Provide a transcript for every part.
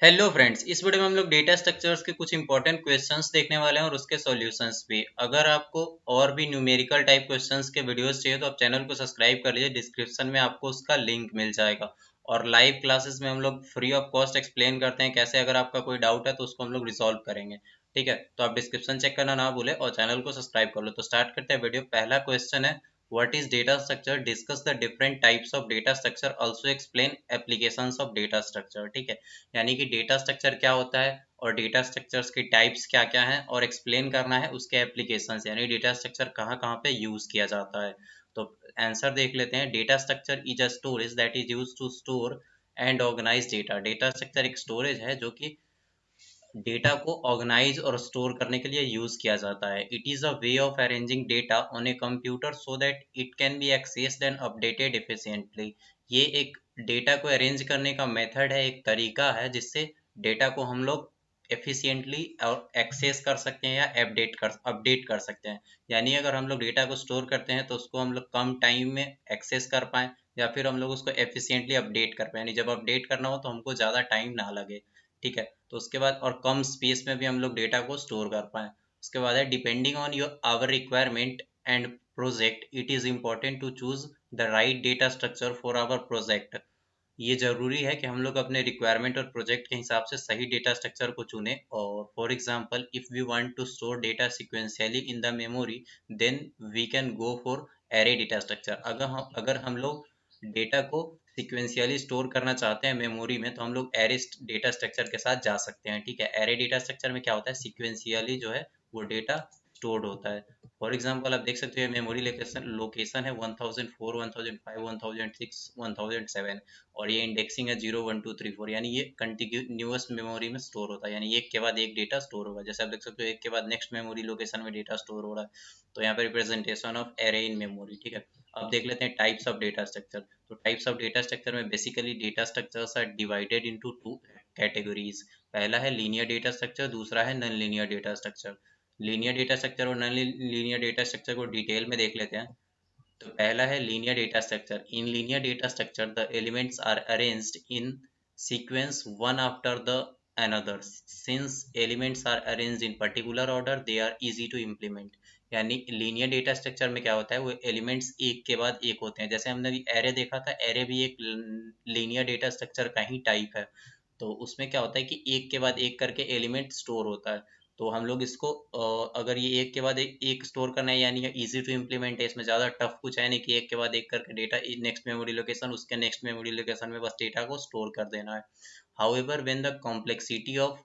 Hello friends, इस video में हम लोग डेटा स्ट्रक्चर्स के कुछ इंपॉर्टेंट क्वेश्चंस देखने वाले हैं और उसके सॉल्यूशंस भी। अगर आपको और भी न्यूमेरिकल टाइप क्वेश्चंस के वीडियोस चाहिए तो आप चैनल को सब्सक्राइब कर लीजिए, डिस्क्रिप्शन में आपको उसका लिंक मिल जाएगा। और लाइव क्लासेस में हम लोग फ्री ऑफ कॉस्ट एक्सप्लेन करते हैं कैसे, अगर आपका कोई डाउट है तो उसको हम लोग रिजॉल्व करेंगे। ठीक है, तो आप डिस्क्रिप्शन चेक करना ना भूले और चैनल को सब्सक्राइब कर लो। तो स्टार्ट करते हैं वीडियो। पहला क्वेश्चन है, what is data structure, discuss the different types of data structure, also explain applications of data structure। ठीक है, यानी कि डेटा स्ट्रक्चर क्या होता है और डेटा स्ट्रक्चर्स की टाइप्स क्या क्या हैं और एक्सप्लेन करना है उसके एप्लीकेशंस, यानी डेटा स्ट्रक्चर कहाँ कहाँ पे यूज किया जाता है। तो आंसर देख लेते हैं। Data structure is a storage that is use to store and organize data. Data structure एक स्टोरेज है जो कि डेटा को ऑर्गेनाइज और स्टोर करने के लिए यूज किया जाता है। It is a way of arranging data on a computer so that it can B accessed and updated efficiently. ये एक डेटा को अरेंज करने का मेथड है, एक तरीका है जिससे डेटा को हम लोग एफिशिएंटली और एक्सेस कर सकते हैं या अपडेट कर सकते हैं। यानी अगर हम लोग डेटा को स्टोर करते हैं तो उसको हम लोग कम टाइम में एक्सेस कर पाएँ या फिर हम लोग उसको एफिशिएंटली अपडेट कर पाएँ। यानी जब अपडेट करना हो तो हमको ज़्यादा टाइम ना लगे। ठीक है, तो उसके बाद और कम स्पेस में भी हम लोग डेटा को स्टोर कर पाएँ। उसके बाद है, depending on your our requirement and project it is important to choose the right data structure for our project. ये ज़रूरी है कि हम लोग अपने रिक्वायरमेंट और प्रोजेक्ट के हिसाब से सही डेटा स्ट्रक्चर को चुनें। और for example, if we want to store data sequentially in the memory, then we can go for array data structure. अगर हम लोग डेटा को सिक्वेंशियली स्टोर करना चाहते हैं मेमोरी में तो हम लोग एरे डेटा स्ट्रक्चर के साथ जा सकते हैं। ठीक है, एरे डेटा स्ट्रक्चर में क्या होता है, सिक्वेंशियली जो है वो डेटा स्टोर्ड होता है। फॉर एग्जांपल आप देख सकते हो मेमोरी लोकेशन लोकेशन है 1004, 1005, 1006, 1007 और ये इंडेक्सिंग है 0 1 2 3 4। यानी ये कंटिन्यूअस मेमोरी में स्टोर होता है, यानी एक के बाद एक डेटा स्टोर होगा। जैसे आप देख सकते हो एक के बाद नेक्स्ट मेमोरी लोकेशन में डेटा स्टोर हो रहा है। तो यहाँ पे representation of array in memory. ठीक है, अब देख लेते हैं टाइप्स ऑफ डेटा स्ट्रक्चर। तो टाइप्स ऑफ डेटा स्ट्रक्चर में basically data structures are divided into two categories. पहला है लीनियर डेटा स्ट्रक्चर, दूसरा है non linear data structure. Linear data structure और नॉन लीनियर डेटा स्ट्रक्चर को डिटेल में देख लेते हैं। तो पहला है linear data structure. In linear data structure the elements are arranged in sequence one after the another. Since elements are arranged in particular order, they are easy to implement. यानी linear data structure में क्या होता है, वो elements एक के बाद एक होते हैं। जैसे हमने एरे देखा था, एरे भी एक लीनियर डेटा स्ट्रक्चर का ही टाइप है। तो उसमें क्या होता है कि एक के बाद एक करके एलिमेंट स्टोर होता है। तो हम लोग इसको अगर ये एक के बाद एक स्टोर करना है, यानी इजी टू इम्प्लीमेंट है, इसमें ज़्यादा टफ कुछ है नहीं कि एक के बाद एक करके डेटा नेक्स्ट मेमोरी लोकेशन उसके नेक्स्ट मेमोरी लोकेशन में बस डेटा को स्टोर कर देना है। However when the complexity of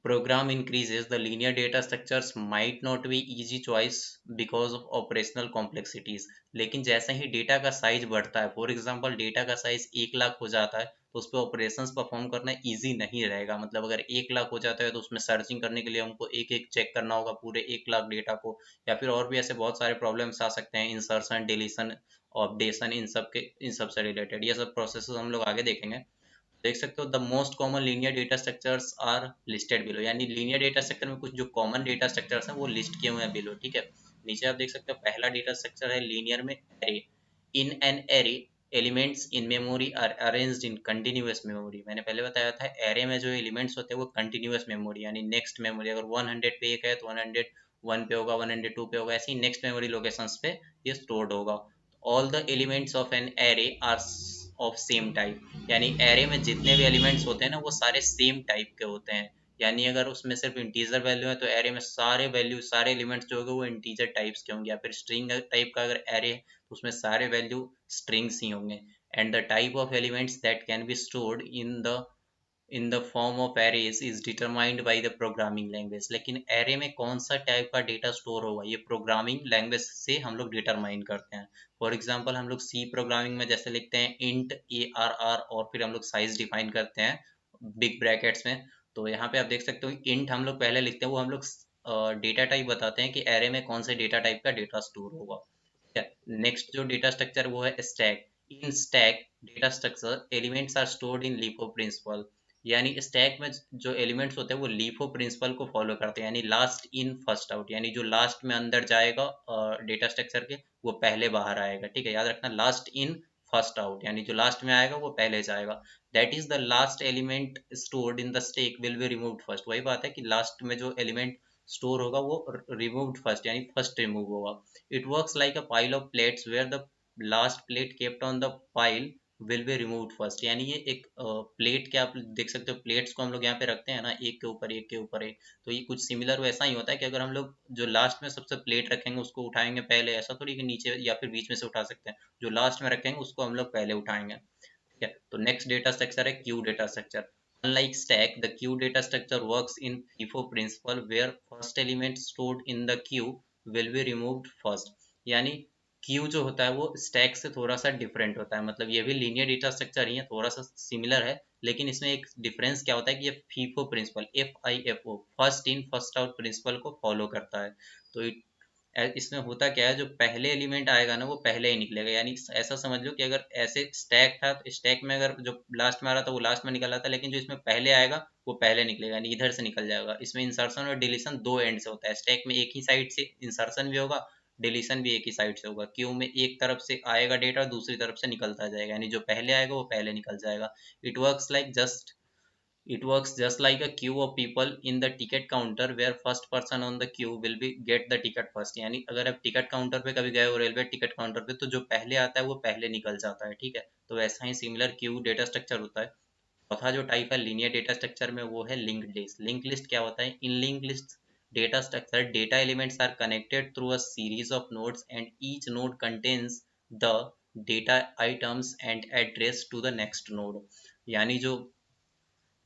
program increases, the linear data structures might not be easy choice because of operational complexities। लेकिन जैसे ही डेटा का साइज बढ़ता है, फॉर एग्जांपल डेटा का साइज 1 लाख हो जाता है, तो उस पर ऑपरेशंस परफॉर्म करना इजी नहीं रहेगा। मतलब अगर 1 लाख हो जाता है तो उसमें सर्चिंग करने के लिए हमको एक एक चेक करना होगा पूरे 1 लाख डेटा को, या फिर और भी ऐसे बहुत सारे प्रॉब्लम्स आ सकते हैं, इंसर्शन, डिलीशन, अपडेशन, इन सब से रिलेटेड। ये सब प्रोसेस हम लोग आगे देखेंगे। देख सकते हो the most common linear data structures are listed below. यानी लीनियर डेटा स्ट्रक्चर में कुछ जो कॉमन डेटा स्ट्रक्चर्स हैं वो लिस्ट किए हुए हैं बिलो। ठीक है, नीचे आप देख सकते हो पहला डेटा स्ट्रक्चर है लीनियर में array. In an array elements in memory are arranged in continuous memory. मैंने पहले बताया था एरे में जो एलिमेंट्स होते हैं वो कंटिन्यूअस मेमोरी, यानी नेक्स्ट मेमोरी अगर 100 पे एक है तो 101 पे होगा, 102 पे होगा, ऐसे ही नेक्स्ट मेमोरी लोकेशंस पे ये स्टोर्ड होगा। All the elements of an array are of same type. यानी एरे में जितने भी एलिमेंट्स होते हैं ना वो सारे सेम टाइप के होते हैं। यानी अगर उसमें सिर्फ इंटीजर वैल्यू है तो एरे में सारे वैल्यू सारे एलिमेंट्स जो होंगे वो इंटीजर टाइप्स के होंगे, या फिर स्ट्रिंग टाइप का अगर एरे है तो उसमें सारे वैल्यू स्ट्रिंग्स ही होंगे। And the type of elements that can be stored in the form of arrays is determined by the programming language. लेकिन एरे में कौन सा टाइप का डेटा स्टोर होगा ये प्रोग्रामिंग लैंग्वेज से हम लोग डिटरमाइन करते हैं। फॉर एग्जांपल हम लोग सी प्रोग्रामिंग में जैसे लिखते हैं इंट ARR और फिर हम लोग साइज डिफाइन करते हैं बिग ब्रैकेट्स में। तो यहाँ पे आप देख सकते हो इंट हम लोग पहले लिखते हैं, वो हम लोग डेटा टाइप बताते हैं कि एरे में कौन से डेटा टाइप का डेटा स्टोर होगा। नेक्स्ट जो डेटा स्ट्रक्चर वो है stack. In stack data structure elements are stored in LIFO principle. यानी स्टैक में जो एलिमेंट्स होते हैं वो लीफो प्रिंसिपल को फॉलो करते हैं, यानी लास्ट इन फर्स्ट आउट। यानी जो लास्ट में अंदर जाएगा डेटा स्ट्रक्चर के वो पहले बाहर आएगा। ठीक है, याद रखना लास्ट इन फर्स्ट आउट, यानी जो लास्ट में आएगा वो पहले जाएगा। That is the last element stored in the stack will be removed first. वही बात है कि लास्ट में जो एलिमेंट स्टोर होगा वो रिमूव्ड फर्स्ट, यानी फर्स्ट रिमूव होगा। It works like a pile of plates where the last plate kept on the pile will be removed first. यानी ये एक प्लेट के आप देख सकते हो, प्लेट्स को हम लोग यहाँ पे रखते हैं ना, एक के ऊपर एक के ऊपर एक, तो ये कुछ सिमिलर वैसा ही होता है कि अगर हम लोग जो लास्ट में सबसे प्लेट रखेंगे उसको उठाएंगे पहले, ऐसा थोड़ी कि नीचे या फिर बीच में से उठा सकते हैं, जो लास्ट में रखेंगे उसको हम लोग पहले उठाएंगे, ठीक है। तो नेक्स्ट डेटा स्ट्रक्चर है Q data structure. Unlike stack, the queue data structure works in FIFO principle where first element stored in the queue will be removed first। यानी क्यू जो होता है वो स्टैक से थोड़ा सा डिफरेंट होता है, मतलब ये भी लीनियर डेटा स्ट्रक्चर ही है, थोड़ा सा सिमिलर है, लेकिन इसमें एक डिफरेंस क्या होता है कि ये FIFO principle, FIFO, first in first out principle को फॉलो करता है। तो इसमें होता क्या है, जो पहले एलिमेंट आएगा ना वो पहले ही निकलेगा, यानी ऐसा समझ लो कि अगर ऐसे स्टैक था तो स्टैक में अगर जो लास्ट में आ रहा था वो लास्ट में निकल रहा था, लेकिन जो इसमें पहले आएगा वो पहले निकलेगा, यानी इधर से निकल जाएगा। इसमें इंसर्शन और डिलीशन दो एंड से होता है, स्टैक में एक ही साइड से इंसर्शन भी होगा, डिलीशन भी एक ही साइड से होगा। क्यू में एक तरफ से आएगा डेटा, दूसरी तरफ से निकलता जाएगा, यानी जो पहले आएगा वो पहले निकल जाएगा। It works like just It works just like a queue of people in the ticket counter where first person on the queue will be get the ticket first। यानी अगर आप टिकट काउंटर पे कभी गए हो, रेलवे टिकट काउंटर पे, तो जो पहले आता है वो पहले निकल जाता है, ठीक है। तो वैसा ही सिमिलर क्यू डेटा स्ट्रक्चर होता है। चौथा जो टाइप है लीनियर डेटा स्ट्रक्चर में वो है लिंक्ड लिस्ट। लिंक्ड लिस्ट क्या होता है? In linked list data structure data elements are connected through a series of nodes and each node contains the data items and address to the next node. यानी जो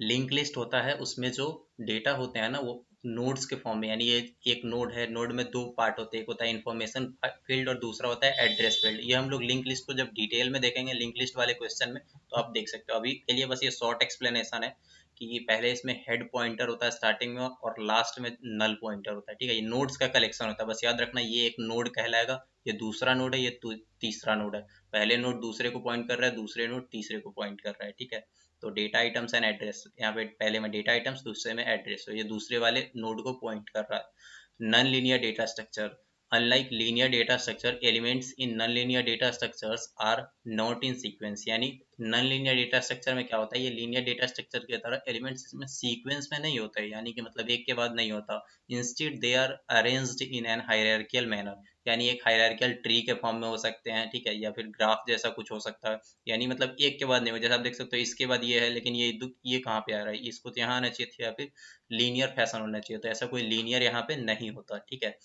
link list होता है उसमें जो data होते हैं ना वो नोड्स के फॉर्म में, यानी ये एक नोड है, नोड में दो पार्ट होते हैं, एक होता है इन्फॉर्मेशन फील्ड और दूसरा होता है एड्रेस फील्ड। ये हम लोग लिंक लिस्ट को जब डिटेल में देखेंगे लिंक लिस्ट वाले क्वेश्चन में तो आप देख सकते हो। अभी के लिए बस ये शॉर्ट एक्सप्लेनेशन है कि पहले इसमें हेड पॉइंटर होता है स्टार्टिंग में और लास्ट में नल पॉइंटर होता है, ठीक है। ये नोड्स का कलेक्शन होता है, बस याद रखना ये एक नोड कहलाएगा, ये दूसरा नोड है, ये तीसरा नोड है। पहले नोड दूसरे को पॉइंट कर रहा है, दूसरे नोड तीसरे को पॉइंट कर रहा है, ठीक है। तो डेटा आइटम्स एंड एड्रेस, यहाँ पे पहले में डेटा आइटम्स दूसरे में एड्रेस, तो ये दूसरे वाले नोड को पॉइंट कर रहा है। Non linear data structure. Unlike linear data structure, elements in non linear data structures are not in sequence. यानी नॉन लीनियर डेटा स्ट्रक्चर में क्या होता है, ये लीनियर डेटा स्ट्रक्चर की तरह एलिमेंट्स इसमें सीक्वेंस में नहीं होता है, यानी कि मतलब एक के बाद नहीं होता। Instead they are arranged in an hierarchical manner, यानी एक हायरार्कियल ट्री के फॉर्म में हो सकते हैं, ठीक है, या फिर ग्राफ जैसा कुछ हो सकता है। यानी मतलब एक के बाद नहीं हो, जैसे आप देख सकते हो इसके बाद ये है, लेकिन ये कहाँ पे आ रहा है, इसको तो यहाँ आना चाहिए था, या फिर लीनियर फैशन होना चाहिए, तो ऐसा कोई लीनियर यहाँ पे नहीं होता, ठीक है।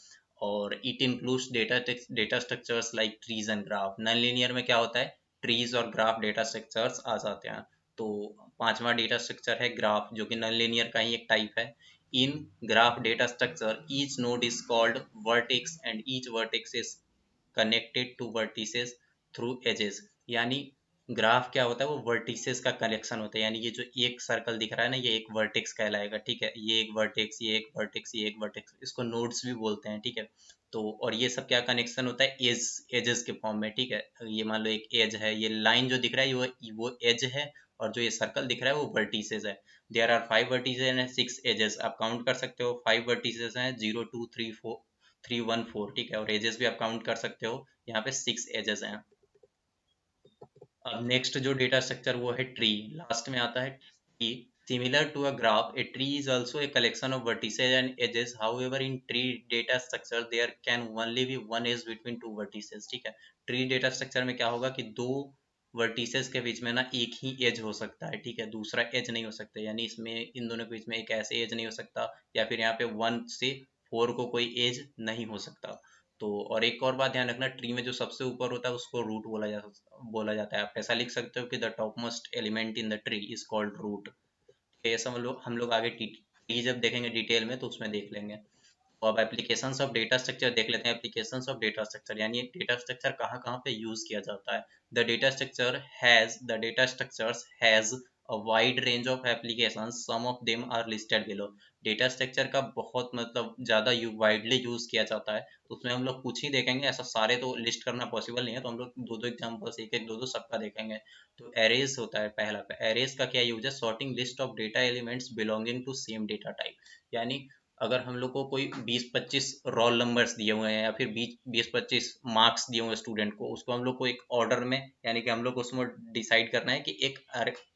और it includes data structures like trees and graph. Non linear में क्या होता है, ट्रीज और ग्राफ डेटा स्ट्रक्चर्स आ जाते हैं। तो पांचवा डेटा स्ट्रक्चर है ग्राफ, जो कि नॉन लीनियर का ही एक टाइप है। In graph data structure, each node is called vertex and each vertex is connected to vertices through edges। यानी ग्राफ क्या होता है, वो वर्टिसेस का कलेक्शन होता है, यानी ये जो एक सर्कल दिख रहा है ना ये एक वर्टेक्स कहलाएगा, ठीक है। ये एक वर्टेक्स, ये एक वर्टेक्स, ये एक वर्टेक्स, इसको नोड्स भी बोलते हैं, ठीक है। तो और ये सब क्या कनेक्शन होता है, एजेस के फॉर्म में, ठीक है। ये मान लो एक एज है, ये लाइन जो दिख रहा है वो एज है, और जो ये सर्कल दिख रहा है वो वर्टिसेस है। There are 5 vertices and 6 edges. आप काउंट कर सकते हो, 5 वर्टिसेस हैं, 0 2 3 4 3 1 4, ठीक है। और एजेस भी आप काउंट कर सकते हो, यहाँ पे 6 एजेस हैं। अब नेक्स्ट जो डेटा स्ट्रक्चर वो है ट्री, लास्ट में आता है tree. Similar to a graph, a tree is also a collection of vertices and edges, however in tree data structure there can only be one edge between two vertices, ठीक है। Tree data structure में क्या होगा कि दो vertices के बीच में ना एक ही एज हो सकता है, ठीक है, दूसरा एज नहीं हो सकता, यानी इसमें इन दोनों के बीच में एक ऐसे एज नहीं हो सकता, या फिर यहाँ पे 1 से 4 को कोई एज नहीं हो सकता। तो और एक और बात ध्यान रखना, ट्री में जो सबसे ऊपर होता है उसको रूट बोला जाता है। आप ऐसा लिख सकते हो कि the top most element in the tree is called root. ये सब हम लोग आगे ट्री जब देखेंगे डिटेल में तो उसमें देख लेंगे। तो अब एप्लीकेशंस ऑफ डेटा स्ट्रक्चर देख लेते हैं। एप्लीकेशंस ऑफ डेटा स्ट्रक्चर, यानी डेटा स्ट्रक्चर कहाँ कहाँ पे यूज किया जाता है। The data structures has a wide range of applications, some of them are listed below. Data structure का बहुत मतलब ज़्यादा वाइडली यूज किया जाता है, तो उसमें हम लोग कुछ ही देखेंगे, ऐसा सारे तो लिस्ट करना पॉसिबल नहीं है, तो हम लोग दो दो एग्जाम्पल्स, एक एक दो दो सबका देखेंगे। तो एरेज होता है पहला। एरेज का क्या यूज है, sorting list of data elements belonging to same data type. यानी अगर हम लोग को कोई 20-25 रोल नंबर्स दिए हुए हैं या फिर 20-25 मार्क्स दिए हुए हैं स्टूडेंट को, उसको हम लोग को एक ऑर्डर में, यानी कि हम लोग को उसमें डिसाइड करना है कि एक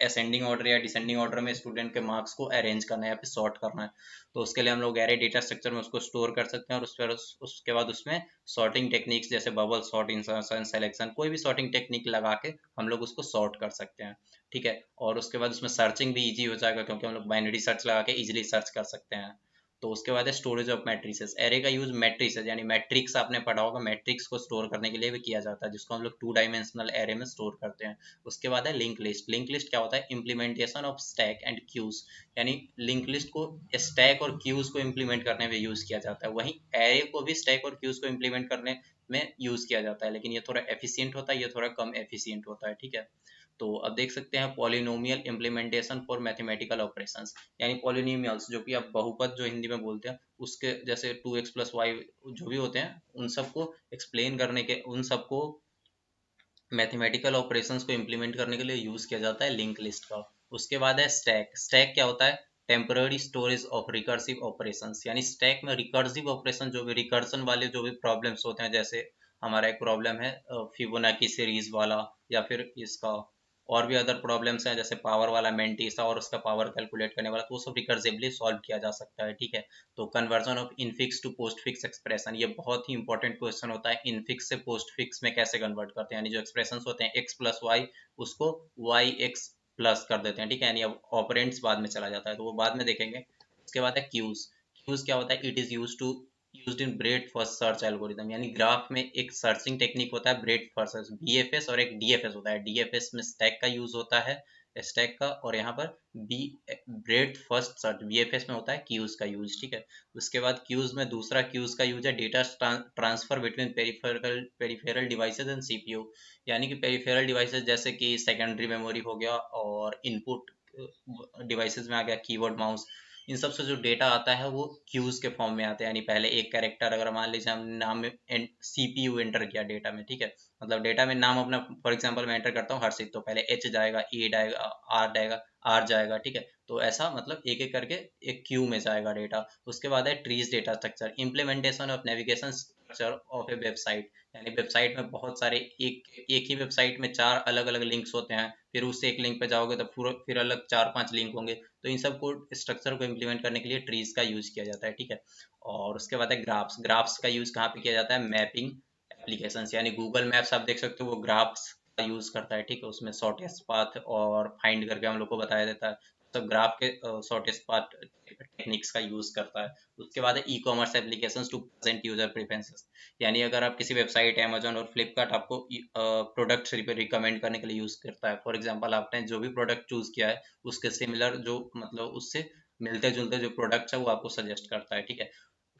असेंडिंग ऑर्डर या डिसेंडिंग ऑर्डर में स्टूडेंट के मार्क्स को अरेंज करना है या फिर सॉर्ट करना है। तो उसके लिए हम लोग एरे डेटा स्ट्रक्चर में उसको स्टोर कर सकते हैं, और उसके बाद उसमें सॉर्टिंग टेक्निक्स जैसे बबल सॉर्ट, इंसर्शन, सेलेक्शन, कोई भी सॉर्टिंग टेक्निक लगा के हम लोग उसको सॉर्ट कर सकते हैं। ठीक है, और उसके बाद उसमें सर्चिंग भी इजी हो जाएगा, क्योंकि हम लोग बाइनरी सर्च लगा के इजिली सर्च कर सकते हैं। तो उसके बाद है स्टोरेज ऑफ मैट्रिसेस। एरे का यूज मैट्रिसेस यानी मैट्रिक्स आपने पढ़ा होगा, मैट्रिक्स को स्टोर करने के लिए भी किया जाता है, जिसको हम लोग 2 डायमेंशनल एरे में स्टोर करते हैं। उसके बाद है लिंक लिस्ट। लिंक लिस्ट क्या होता है? Implementation of stack and queues, यानी लिंक लिस्ट को स्टैक और क्यूज को इम्प्लीमेंट करने में यूज किया जाता है। वहीं एरे को भी स्टैक और क्यूज को इम्प्लीमेंट करने में यूज किया जाता है, लेकिन ये थोड़ा एफिशिएंट होता है, ये थोड़ा कम एफिशिएंट होता है। ठीक है, तो अब देख सकते हैं polynomial implementation for mathematical operations, यानी पॉलिनोमियल्स जो कि आप बहुपद जो हिंदी में बोलते हैं, उसके जैसे 2x+y जो भी होते हैं, उन सबको एक्सप्लेन करने के, उन सबको मैथमेटिकल ऑपरेशंस को इम्प्लीमेंट करने के लिए यूज किया जाता है लिंक लिस्ट का। उसके बाद है स्टैक। स्टैक क्या होता है? Temporary storage of recursive operations, यानी स्टैक में रिकर्सिव ऑपरेशन, जो भी रिकर्सन वाले जो भी प्रॉब्लम्स होते हैं, जैसे हमारा एक प्रॉब्लम है फिबोनाची सीरीज वाला, या फिर इसका और भी अदर प्रॉब्लम्स हैं जैसे पावर वाला मेंटिसा और उसका पावर कैलकुलेट करने वाला, तो वो सब रिकर्सिवली सॉल्व किया जा सकता है। ठीक है, तो conversion of infix to postfix expression, ये बहुत ही इंपॉर्टेंट क्वेश्चन होता है। इनफिक्स से पोस्ट फिक्स में कैसे कन्वर्ट करते हैं, यानी जो एक्सप्रेशन होते हैं x+y, उसको y(x+ कर देते हैं। ठीक है, यानी अब ऑपरेंड्स बाद में चला जाता है, तो वो बाद में देखेंगे। उसके बाद है क्यूज। क्यूज क्या होता है? It is used in bread first search algorithm, यानी ग्राफ में एक सर्चिंग टेक्निक होता है ब्रेड फर्स्ट सर्च, बीएफएस, और एक डीएफएस होता है। डीएफएस में स्टैक का यूज होता है, स्टैक का, और यहाँ पर बी ब्रेड फर्स्ट सर्च बीएफएस में होता है क्यूज का यूज। ठीक है, उसके बाद क्यूज में दूसरा क्यूज का यूज है data transfer between peripheral devices and CPU, यानी कि पेरिफेरल डिवाइसेज जैसे कि सेकेंडरी मेमोरी हो गया, और इनपुट डिवाइसेज में आ गया कीबोर्ड, माउस, इन सब से जो डेटा आता है वो क्यूज के फॉर्म में आता है। यानी पहले एक कैरेक्टर, अगर मान लीजिए हम नाम में सीपीयू एंटर किया डेटा में, ठीक है, मतलब डेटा में नाम अपना, फॉर एग्जांपल मैं एंटर करता हूँ हर्षित, तो पहले एच जाएगा, ई जाएगा, आर जाएगा, आर जाएगा। ठीक है, तो ऐसा मतलब एक एक करके एक क्यू में जाएगा डेटा। उसके बाद है trees data structure, implementation of navigation structure of A website, यानी वेबसाइट में बहुत सारे एक ही वेबसाइट में 4 अलग अलग लिंक्स होते हैं, फिर उससे एक लिंक पे जाओगे तो फिर अलग 4-5 लिंक होंगे, तो इन सब को स्ट्रक्चर को इम्प्लीमेंट करने के लिए ट्रीज का यूज किया जाता है। ठीक है, और उसके बाद है ग्राफ्स। ग्राफ्स का यूज कहाँ पे किया जाता है? मैपिंग एप्लीकेशंस, यानी गूगल मैप्स आप देख सकते हो, वो ग्राफ्स का यूज करता है। ठीक है, उसमें शॉर्टेस्ट पाथ और फाइंड करके हम लोग को बताया देता है, तो ग्राफ के शॉर्टेस्ट पाथ टेक्निक्स का यूज करता है। उसके बाद है e commerce applications to present user preferences, यानी अगर आप किसी वेबसाइट, अमेजोन और फ्लिपकार्ट आपको प्रोडक्ट रिकमेंड करने के लिए यूज करता है। फॉर एग्जांपल आपने जो भी प्रोडक्ट चूज किया है, उसके सिमिलर जो मतलब उससे मिलते जुलते जो प्रोडक्ट्स है वो आपको सजेस्ट करता है। ठीक है,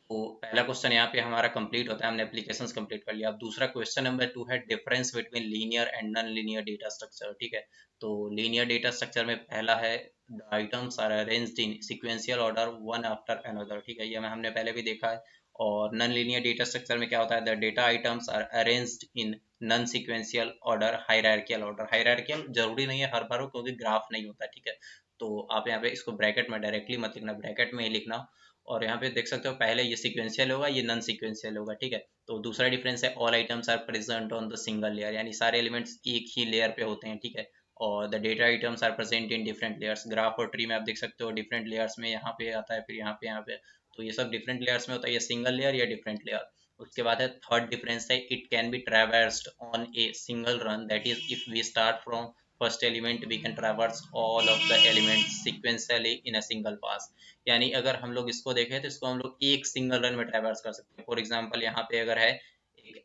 तो पहला क्वेश्चन यहाँ पे हमारा कंप्लीट होता है, हमने एप्लीकेशंस कंप्लीट कर लिया। अब दूसरा क्वेश्चन नंबर 2 है difference between linear and non linear data structure. ठीक है, तो लीनियर डेटा स्ट्रक्चर में पहला है the items are arranged in sequential order one after another. ठीक है, ये हमने पहले भी देखा है। और नॉन लीनियर डेटा स्ट्रक्चर में क्या होता है? The data items are arranged in non sequential order, hierarchical order. Hierarchical जरूरी नहीं है हर बार हो, क्योंकि ग्राफ नहीं होता। ठीक है, तो आप यहाँ पे इसको ब्रैकेट में डायरेक्टली मत लिखना, ब्रैकेट में ही लिखना। और यहाँ पे देख सकते हो पहले ये सीक्वेंशियल होगा, ये नॉन सीक्वेंशियल होगा। ठीक है, तो दूसरा डिफरेंस है all items are present on the single layer, यानी सारे एलिमेंट्स एक ही लेयर पे होते हैं। ठीक है, और the data items are present in different layers. Graph और ट्री में आप देख सकते हो डिफरेंट लेयर्स में, यहाँ पे आता है, फिर यहाँ पे, तो ये सब डिफरेंट लेयर्स में होता है, ये सिंगल लेयर या डिफरेंट लेयर। उसके बाद है थर्ड डिफरेंस है it can be traversed on a single run, that is if we start from first element we can traverse all of the elements sequentially in a single pass, यानी अगर हम लोग इसको देखें तो इसको हम लोग एक सिंगल रन में ट्रैवर्स कर सकते हैं। फॉर एग्जांपल यहाँ पे अगर है एक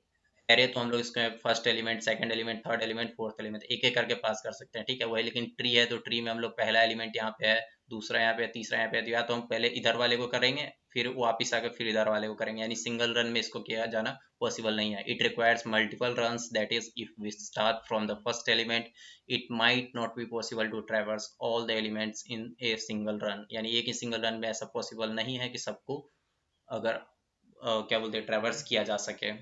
एरे, तो हम लोग इसको first element, second element, third element, fourth element एक एक करके पास कर सकते हैं। ठीक है, वही लेकिन ट्री है तो ट्री में हम लोग पहला एलिमेंट यहाँ पे है, दूसरा यहाँ पे है, तीसरा यहाँ पे है, तो या तो हम पहले इधर वाले को करेंगे, फिर वापिस आकर फिर इधर वाले को करेंगे, यानी सिंगल रन में इसको किया जाना पॉसिबल नहीं है। It requires multiple runs, that is if we start from the first element it might not be possible to traverse all the elements in a single run, यानी एक ही सिंगल रन में ऐसा पॉसिबल नहीं है कि सबको अगर क्या बोलते हैं ट्रैवर्स किया जा सके।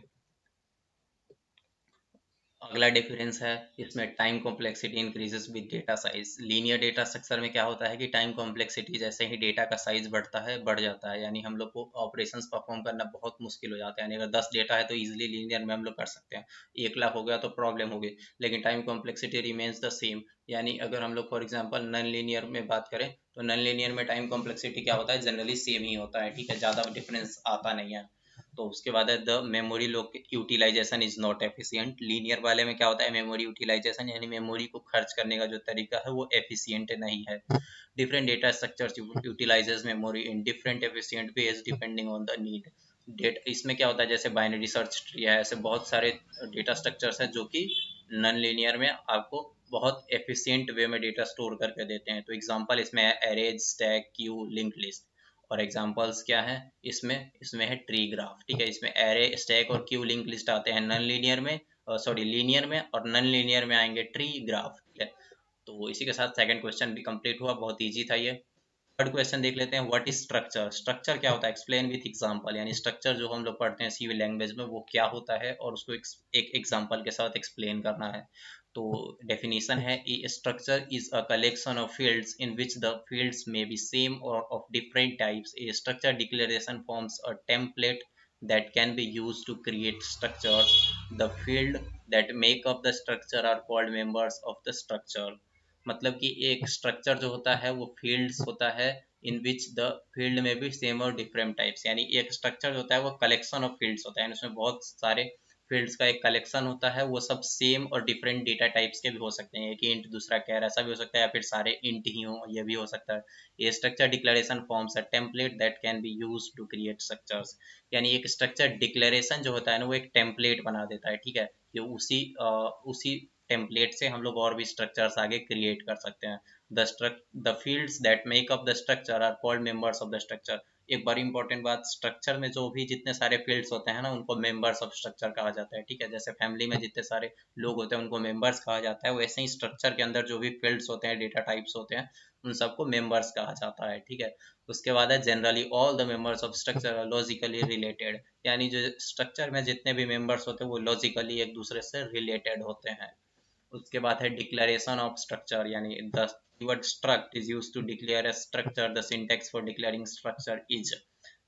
अगला डिफरेंस है इसमें time complexity increases with data size. Linear data structure में क्या होता है कि टाइम कॉम्प्लेक्सिटी जैसे ही डेटा का साइज बढ़ता है बढ़ जाता है, यानी हम लोग को ऑपरेशंस परफॉर्म करना बहुत मुश्किल हो जाता है। यानी अगर 10 डेटा है तो इजीली लीनियर में हम लोग कर सकते हैं, 1 लाख हो गया तो प्रॉब्लम होगी, लेकिन time complexity remains the same. यानी अगर हम लोग फॉर एग्जाम्पल नॉन लीनियर में बात करें तो नॉन लीनियर में टाइम कॉम्प्लेक्सिटी क्या होता है, जनरली सेम ही होता है, ठीक है, ज़्यादा डिफरेंस आता नहीं है। तो उसके बाद है the memory utilization is not efficient. Linear वाले में क्या होता है, मेमोरी यूटिलाइजेशन यानी मेमोरी को खर्च करने का जो तरीका है वो एफिशिएंट नहीं है। Different data structures utilizes memory in different efficient ways depending on the need. डेट इसमें क्या होता है, जैसे बाइनरी सर्च ट्री है, ऐसे बहुत सारे डेटा स्ट्रक्चर्स हैं जो कि नॉन लीनियर में आपको बहुत एफिशिएंट वे में डेटा स्टोर करके देते हैं। तो एग्जांपल इसमें है arrays, stack, Q, linked list. और एग्जांपल्स क्या है इसमें, इसमें है ट्री ग्राफ, ठीक है। इसमें एरे, स्टैक और क्यू, लिंक लिस्ट आते हैं नॉन लीनियर में, सॉरी लीनियर में, और नॉन लीनियर में आएंगे ट्री ग्राफ, ठीक है। तो इसी के साथ सेकंड क्वेश्चन भी कंप्लीट हुआ, बहुत इजी था ये। थर्ड क्वेश्चन देख लेते हैं, व्हाट इज स्ट्रक्चर। स्ट्रक्चर क्या होता है, एक्सप्लेन विथ एग्जांपल। यानी स्ट्रक्चर जो हम लोग पढ़ते हैं सी लैंग्वेज में वो क्या होता है और उसको एक एग्जांपल के साथ एक्सप्लेन करना है। तो डेफिनेशन है, a structure is a collection of fields in which the fields may be same or of different types. A structure declaration forms a template that can be used to create structures. The field that make up the structure are called members of the structure. मतलब कि एक structure जो होता है वो fields होता है इन which the field में भी सेम और डिफरेंट टाइप्स। यानी एक स्ट्रक्चर जो होता है वो कलेक्शन ऑफ फील्ड्स होता है, यानी उसमें बहुत सारे फील्ड्स का एक कलेक्शन होता है, वो सब सेम और डिफरेंट डेटा टाइप्स के भी हो सकते हैं, एक इंट दूसरा कैर ऐसा भी हो सकता है, या फिर सारे इंट ही हो ये भी हो सकता है। ये structure declaration forms a template that can be use to create structures. यानी एक स्ट्रक्चर डिक्लेरेशन जो होता है ना वो एक टेम्पलेट बना देता है, ठीक है। ये उसी टेम्पलेट से हम लोग और भी स्ट्रक्चर्स आगे क्रिएट कर सकते हैं। The fields that make up the structure are called members of the structure. एक बड़ी इंपॉर्टेंट बात, स्ट्रक्चर में जो भी जितने सारे फील्ड्स होते हैं ना उनको मेंबर्स ऑफ स्ट्रक्चर कहा जाता है, ठीक है। जैसे फैमिली में जितने सारे लोग होते हैं उनको मेंबर्स कहा जाता है, वैसे ही स्ट्रक्चर के अंदर जो भी फील्ड्स होते हैं, डेटा टाइप्स होते हैं, उन सबको मेंबर्स कहा जाता है, ठीक है। उसके बाद है generally all the members of structure are logically related. यानी जो स्ट्रक्चर में जितने भी मेंबर्स होते हैं वो लॉजिकली एक दूसरे से रिलेटेड होते हैं। उसके बाद है डिक्लेरेशन ऑफ स्ट्रक्चर, यानी the keyword struct is used to declare a structure. The syntax for declaring structure is,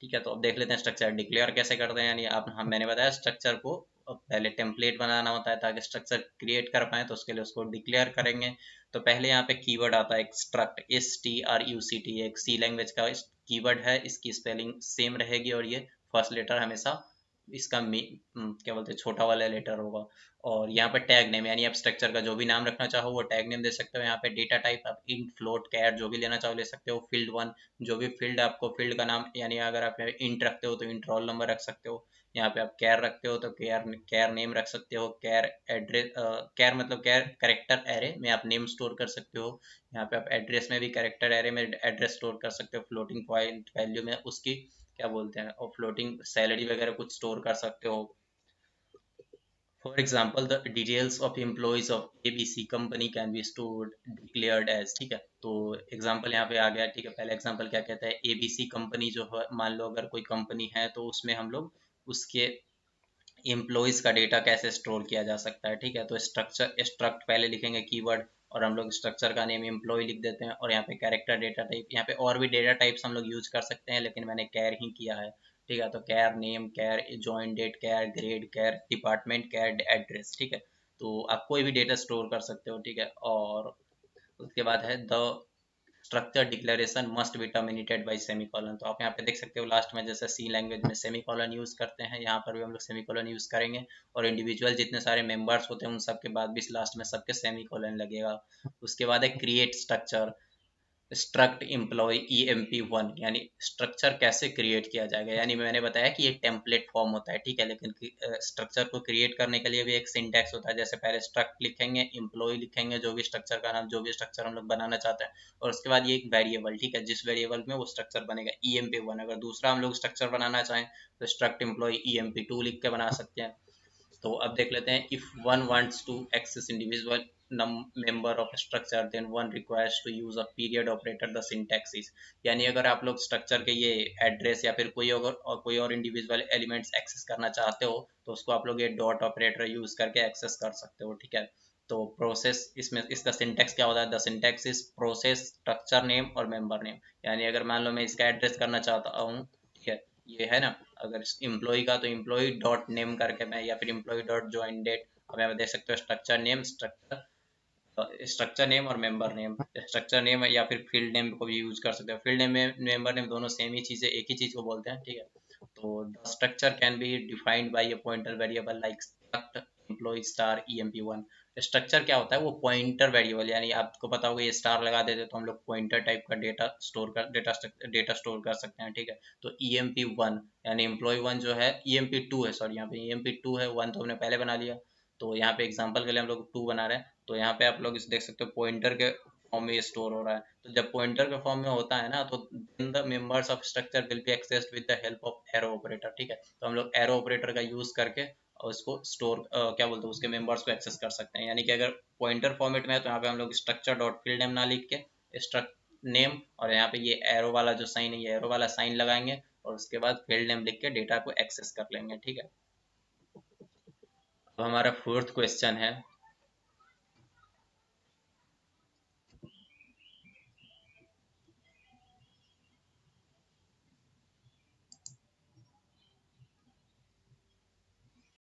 ठीक है। तो अब देख लेते हैं स्ट्रक्चर डिक्लेयर कैसे करते हैं। यानी आप हम मैंने बताया स्ट्रक्चर को पहले टेम्पलेट बनाना होता है ताकि स्ट्रक्चर क्रिएट कर पाए, तो उसके लिए उसको डिक्लेयर करेंगे। तो पहले यहाँ पे कीवर्ड आता है स्ट्रक्ट, STRUCT, एक सी लैंग्वेज का कीवर्ड है, इसकी स्पेलिंग सेम रहेगी और ये फर्स्ट लेटर हमेशा इसका क्या बोलते हैं छोटा वाला लेटर होगा। और यहाँ पे टैग नेम, यानी आप स्ट्रक्चर का जो भी नाम रखना चाहो वो टैग नेम दे सकते हो। यहाँ पे डेटा टाइप आप इंट, फ्लोट, कैर जो भी लेना चाहो ले सकते हो। फील्ड वन, जो भी फील्ड आपको फील्ड का नाम, यानी अगर आप इंट रखते हो तो इंट रोल नंबर रख सकते हो। यहाँ पे आप कैर रखते हो तो कैर कैर नेम रख सकते हो। कैर एड्रेस, कैर मतलब कैर करेक्टर एरे में आप नेम स्टोर कर सकते हो। यहाँ पे आप एड्रेस में भी करेक्टर एरे में एड्रेस स्टोर कर सकते हो। फ्लोटिंग पॉइंट वैल्यू में उसकी क्या बोलते हैं, और फ्लोटिंग सैलरी वगैरह कुछ स्टोर कर सकते हो। For example, the details of employees of ABC company can be stored declared as, ठीक है। तो एग्जांपल यहाँ पे आ गया, ठीक है। पहले एग्जांपल क्या कहता है, ABC कंपनी जो है, मान लो अगर कोई कंपनी है तो उसमें हम लोग उसके एम्प्लॉयज़ का डेटा कैसे स्टोर किया जा सकता है, ठीक है। तो स्ट्रक्ट पहले लिखेंगे कीवर्ड, और हम लोग स्ट्रक्चर का नेम एम्प्लॉय लिख देते हैं, और यहाँ पे कैरेक्टर डेटा टाइप, यहाँ पे और भी डेटा टाइप्स हम लोग यूज कर सकते हैं लेकिन मैंने कैर ही किया है, ठीक है। तो कैर नेम, कैर ज्वाइन डेट, कैर ग्रेड, कैर डिपार्टमेंट, कैर एड्रेस, ठीक है। तो आप कोई भी डेटा स्टोर कर सकते हो, ठीक है। और उसके बाद है the structure declaration must be terminated bye semicolon. तो आप यहाँ पे देख सकते हो लास्ट में जैसे सी लैंग्वेज में सेमीकोलन यूज करते हैं, यहाँ पर भी हम लोग सेमीकोलन यूज करेंगे। और इंडिविजुअल जितने सारे मेंबर्स होते हैं उन सब के बाद भी लास्ट में सबके सेमीकोलन लगेगा। उसके बाद है create structure, struct employ EMP1, यानी स्ट्रक्चर कैसे क्रिएट किया जाएगा। यानी मैंने बताया कि एक टेम्पलेट फॉर्म होता है, ठीक है, लेकिन स्ट्रक्चर को क्रिएट करने के लिए भी एक सिंटैक्स होता है। जैसे पहले स्ट्रक्ट लिखेंगे, एम्प्लॉय लिखेंगे, जो भी स्ट्रक्चर का नाम, जो भी स्ट्रक्चर हम लोग बनाना चाहते हैं, और उसके बाद ये एक वेरिएबल, ठीक है, जिस वेरिएबल में वो स्ट्रक्चर बनेगा EMP1। अगर दूसरा हम लोग स्ट्रक्चर बनाना चाहें तो स्ट्रक्ट एम्प्लॉय EMP2 लिख के बना सकते हैं। तो अब देख लेते हैं, if one wants to access individual member of structure, then one requires to use a period operator. The syntax is, यानी अगर आप लोग स्ट्रक्चर के ये एड्रेस या फिर कोई और इंडिविजुअल एलिमेंट्स एक्सेस करना चाहते हो तो उसको आप लोग ये डॉट ऑपरेटर यूज करके एक्सेस कर सकते हो, ठीक है। तो प्रोसेस, इसमें इसका सिंटेक्स क्या होता है, the syntax is process structure name और मेंबर नेम। यानी अगर मान लो मैं इसका एड्रेस करना चाहता हूँ, ठीक है, ये है ना, अगर एम्प्लॉय का तो एम्प्लॉय डॉट नेम करके मैं, या फिर एम्प्लॉय डॉट ज्वाइन डेट, अब यहाँ पे देख सकते हो स्ट्रक्चर नेम, स्ट्रक्चर नेम और मेंबर नेम। स्ट्रक्चर नेम या फिर फील्ड नेम को भी यूज कर सकते हो, फील्ड नेम में मेंबर नेम दोनों सेम ही चीज़ है, एक ही चीज़ को बोलते हैं, ठीक है। तो the structure can be defined by a pointer variable like struct employ star emp1। Structure क्या होता है, वो पॉइंटर वेरिएबल, यानी आपको पता होगा ये स्टार लगा देते तो हम लोग पॉइंटर टाइप का डेटा स्टोर कर सकते हैं, ठीक है। तो emp1 यानी एम्प्लॉय वन जो है, emp2 है, सॉरी यहाँ पे emp2 है, वन तो हमने पहले बना लिया, तो यहाँ पे एग्जांपल के लिए हम लोग 2 बना रहे हैं। तो यहाँ पे आप लोग इस देख सकते हो पॉइंटर के फॉर्म में ये स्टोर हो रहा है। तो जब पॉइंटर के फॉर्म में होता है ना, तो then the members of structure will be accessed with the help of arrow operator, ठीक है। तो हम लोग एरो ऑपरेटर का यूज करके और उसको स्टोर क्या बोलते हैं, उसके मेंबर्स को एक्सेस कर सकते हैं। यानी कि अगर पॉइंटर फॉर्मेट में है तो यहाँ पे हम लोग स्ट्रक्चर डॉट फील्ड नेम ना लिख के स्ट्रक्ट नेम, और यहाँ पे ये एरो वाला जो साइन है, ये एरो वाला साइन लगाएंगे और उसके बाद फील्ड नेम लिख के डेटा को एक्सेस कर लेंगे, ठीक है। अब हमारा फोर्थ क्वेश्चन है,